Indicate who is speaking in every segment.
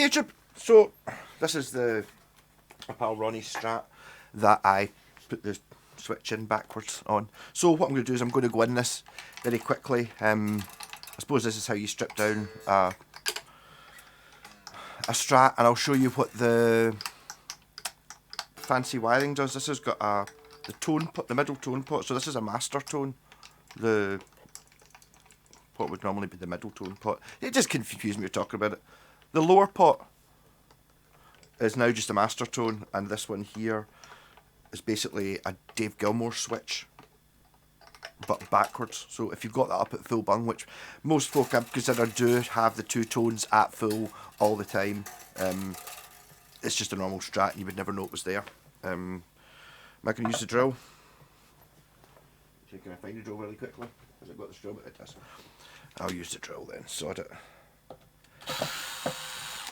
Speaker 1: Hey YouTube! So, this is my pal Ronnie's strat that I put the switch in backwards on. So what I'm going to do is I'm going to go in this very quickly. I suppose this is how you strip down a strat, and I'll show you what the fancy wiring does. This has got the tone pot, the middle tone pot. So this is a master tone. What would normally be the middle tone pot. It just confused me talking about it. The lower pot is now just a master tone, and this one here is basically a Dave Gilmour switch, but backwards. So if you've got that up at full bung, which most folk I consider do have the two tones at full all the time, it's just a normal strat and you would never know it was there. Am I going to use the drill? Can I find the drill really quickly? Has it got the drill? But it does. I'll use the drill then, sod it.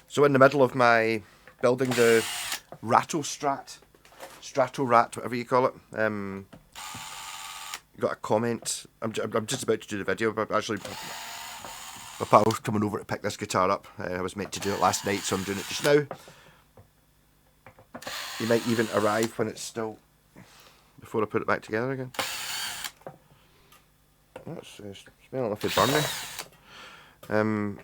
Speaker 1: So in the middle of my building the Strato-Rat, whatever you call it, got a comment. I'm just about to do the video, but actually my pal's coming over to pick this guitar up. I was meant to do it last night, so I'm doing it just now. You might even arrive when it's still, before I put it back together again. That's smelling awfully burny.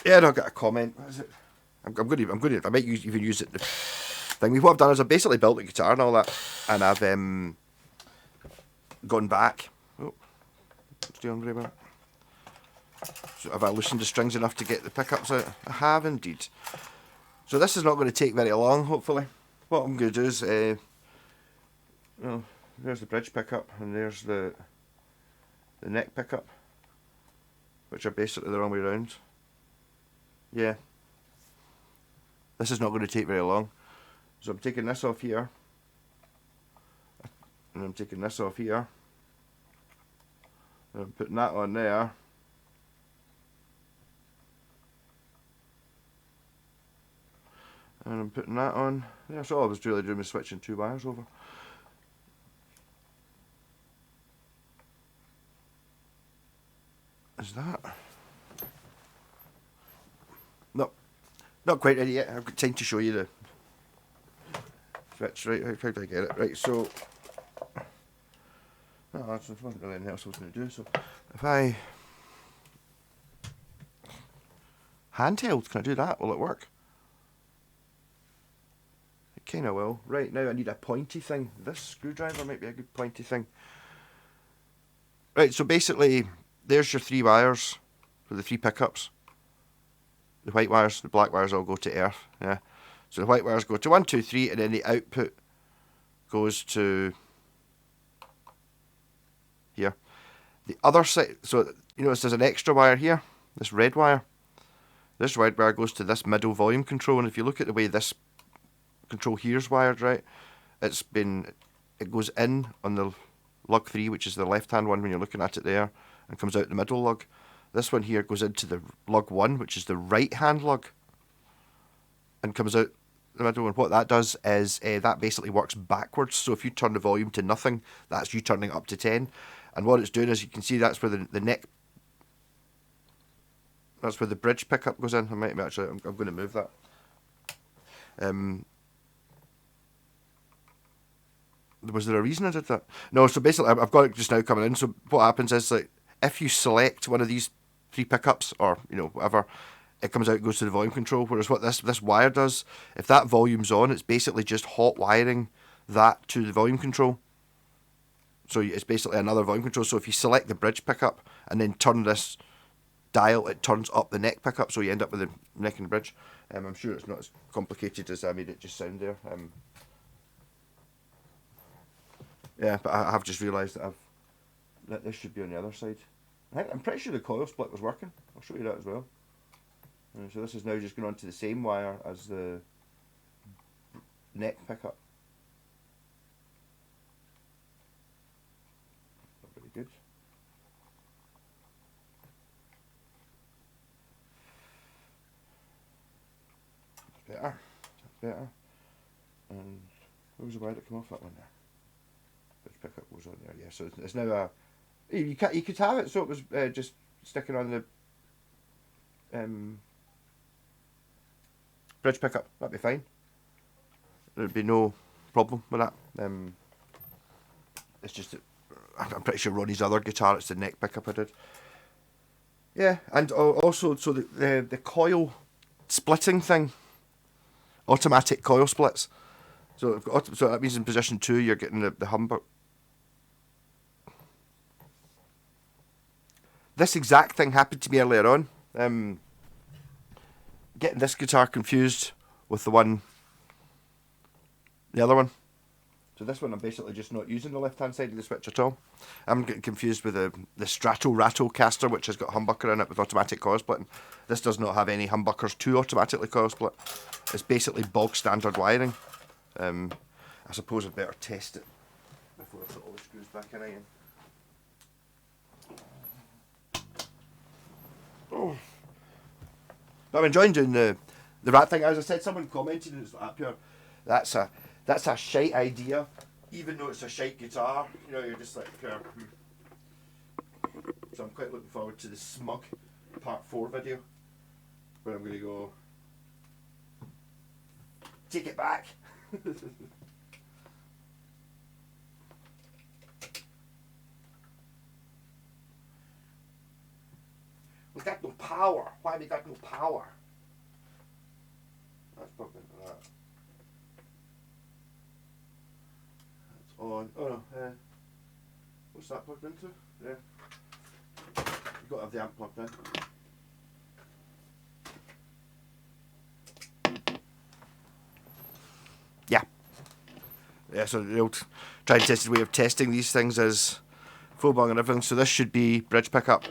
Speaker 1: Yeah, no, I got a comment. What is it? I might even use it. The thing. What I've done is I've basically built the guitar and all that, and I've gone back. Oh, it's doing very well. So have I loosened the strings enough to get the pickups out? I have indeed. So this is not going to take very long, hopefully. What I'm going to do is, well, there's the bridge pickup and there's the neck pickup, which are basically the wrong way around. Yeah. This is not going to take very long. So I'm taking this off here. And I'm taking this off here. And I'm putting that on there. And I'm putting that on there. So all I was really doing was switching two wires over. Is that? No, not quite ready yet. I've got time to show you the switch. Right, how do I get it? Right, so no, that's not really anything else I was going to do. So if I handheld, can I do that? Will it work? It kind of will. Right, now I need a pointy thing. This screwdriver might be a good pointy thing. Right, so basically there's your three wires for the three pickups. The white wires, the black wires all go to earth. Yeah. So the white wires go to 1, 2, 3, and then the output goes to here. The other side, so you notice there's an extra wire here, this red wire. This red wire goes to this middle volume control, and if you look at the way this control here is wired, right, it goes in on the lug 3, which is the left-hand one when you're looking at it there, and comes out the middle lug. This one here goes into the lug 1, which is the right-hand lug, and comes out the middle. And what that does is that basically works backwards. So if you turn the volume to nothing, that's you turning it up to 10. And what it's doing is, you can see that's where the neck, that's where the bridge pickup goes in. I'm going to move that. Was there a reason I did that? No, so basically I've got it just now coming in. So what happens is, like, if you select one of these three pickups, or whatever, it comes out and goes to the volume control. Whereas what this wire does, if that volume's on, it's basically just hot wiring that to the volume control. So it's basically another volume control. So if you select the bridge pickup and then turn this dial, it turns up the neck pickup, so you end up with the neck and bridge. I'm sure it's not as complicated as I made it just sound there. Yeah, but I have just realised that this should be on the other side. I'm pretty sure the coil split was working. I'll show you that as well. So this is now just going on to the same wire as the neck pickup. Not very good. That's better. That's better. And where was the wire that came off that one there? Which pickup was on there? Yeah, so it's now a... You could have it so it was just sticking on the bridge pickup, that'd be fine. There'd be no problem with that. It's just that I'm pretty sure Ronnie's other guitar, it's the neck pickup I did. Yeah, and also, so the coil splitting thing, automatic coil splits. So that means in position 2 you're getting the humbucker. This exact thing happened to me earlier on. Getting this guitar confused with the other one. So this one I'm basically just not using the left-hand side of the switch at all. I'm getting confused with the Stratocaster, which has got humbucker in it with automatic coil splitting. This does not have any humbuckers to automatically coil split. It's basically bog standard wiring. I suppose I'd better test it before I put all the screws back in again. Oh. I'm enjoying doing the rat thing. As I said, someone commented and it's up here. That's a shite idea, even though it's a shite guitar. You know, you're just like. So I'm quite looking forward to the Smug Part 4 video, where I'm going to go. Take it back. We've got no power. Why have we got no power? That's plugged into that. That's on. Oh no. What's that plugged into? Yeah. You've got to have the amp plugged in. Yeah. Yeah, so the old tried and tested way of testing these things is full bung and everything. So this should be bridge pickup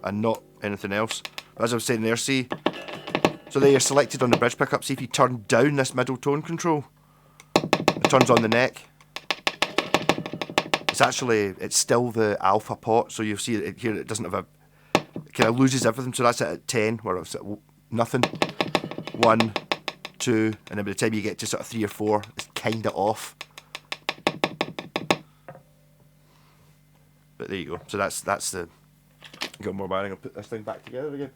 Speaker 1: and not anything else. As I was saying there, see, so there you're selected on the bridge pickup. See if you turn down this middle tone control, it turns on the neck. It's still the alpha pot, so you'll see it here, it doesn't have it kind of loses everything, so that's at 10, where it's at nothing, 1, 2, and then by the time you get to sort of 3 or 4, it's kind of off. But there you go, so that's the, got more wiring. I'll put this thing back together again.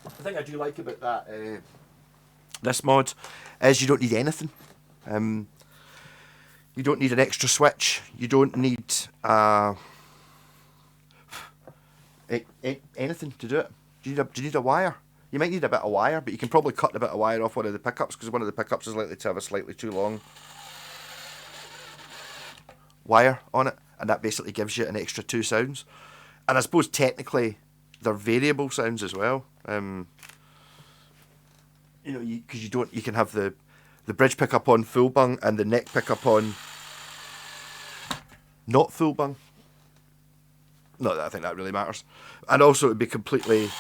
Speaker 1: The thing I do like about that this mod is you don't need anything. You don't need an extra switch. You don't need anything to do it. Do you need a wire? You might need a bit of wire, but you can probably cut a bit of wire off one of the pickups, because one of the pickups is likely to have a slightly too long wire on it, and that basically gives you an extra 2 sounds. And I suppose technically they're variable sounds as well. You know, because you can have the bridge pickup on full bung and the neck pickup on not full bung. Not that I think that really matters. And also it would be completely.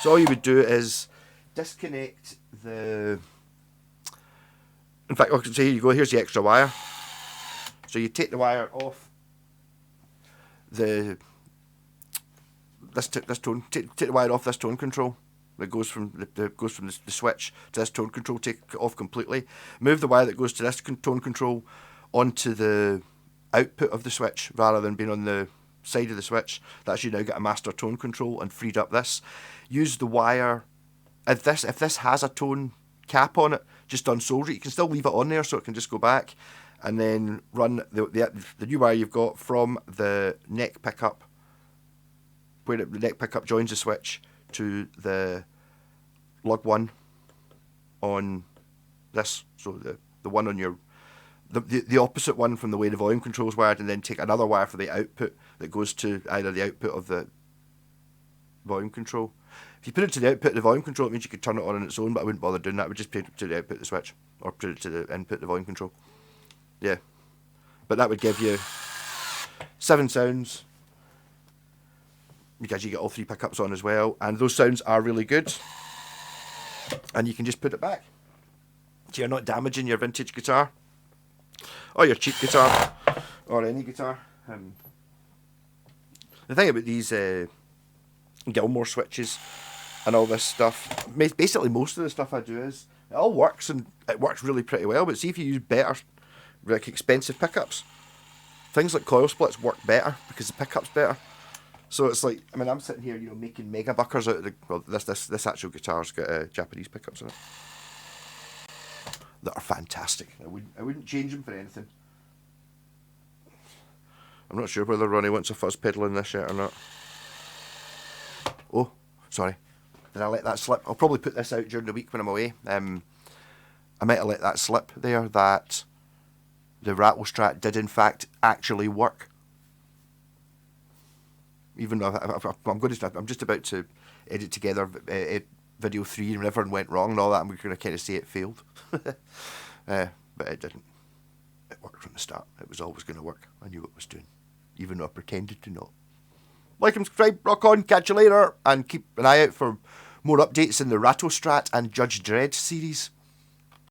Speaker 1: So all you would do is disconnect the. In fact, okay, so here you go. Here's the extra wire. So you take the wire off this tone. Take the wire off this tone control. That goes from the switch to this tone control. Take it off completely. Move the wire that goes to this tone control onto the output of the switch rather than being on the side of the switch. That's you now get a master tone control and freed up this. Use the wire. If this has a tone cap on it, just unsolder it. You can still leave it on there so it can just go back, and then run the new wire you've got from the neck pickup, where the neck pickup joins the switch, to the lug 1 on this. So the one on your the opposite one from the way the volume control is wired, and then take another wire for the output that goes to either the output of the volume control. If you put it to the output of the volume control, it means you could turn it on its own, but I wouldn't bother doing that. I would just put it to the output of the switch, or put it to the input of the volume control. Yeah. But that would give you 7 sounds, because you get all 3 pickups on as well, and those sounds are really good. And you can just put it back, so you're not damaging your vintage guitar, or your cheap guitar, or any guitar. The thing about these Gilmore switches and all this stuff, basically most of the stuff I do is, it all works, and it works really pretty well, but see if you use better, like expensive pickups, things like coil splits work better because the pickup's better. So it's like, I mean, I'm sitting here, you know, making mega buckers out of the, well, this actual guitar's got Japanese pickups in it. that are fantastic. I wouldn't change them for anything. I'm not sure whether Ronnie wants a fuzz pedal in this yet or not. Oh, sorry. Did I let that slip? I'll probably put this out during the week when I'm away. I might have let that slip there, that the rattle strat did in fact actually work. Even though I'm just about to edit together video 3 and everything went wrong and all that, and we're going to kind of say it failed. But it didn't. It worked from the start. It was always going to work. I knew what I was doing, even though I pretended to not. Like and subscribe, rock on, catch you later, and keep an eye out for more updates in the Rattle Strat and Judge Dredd series.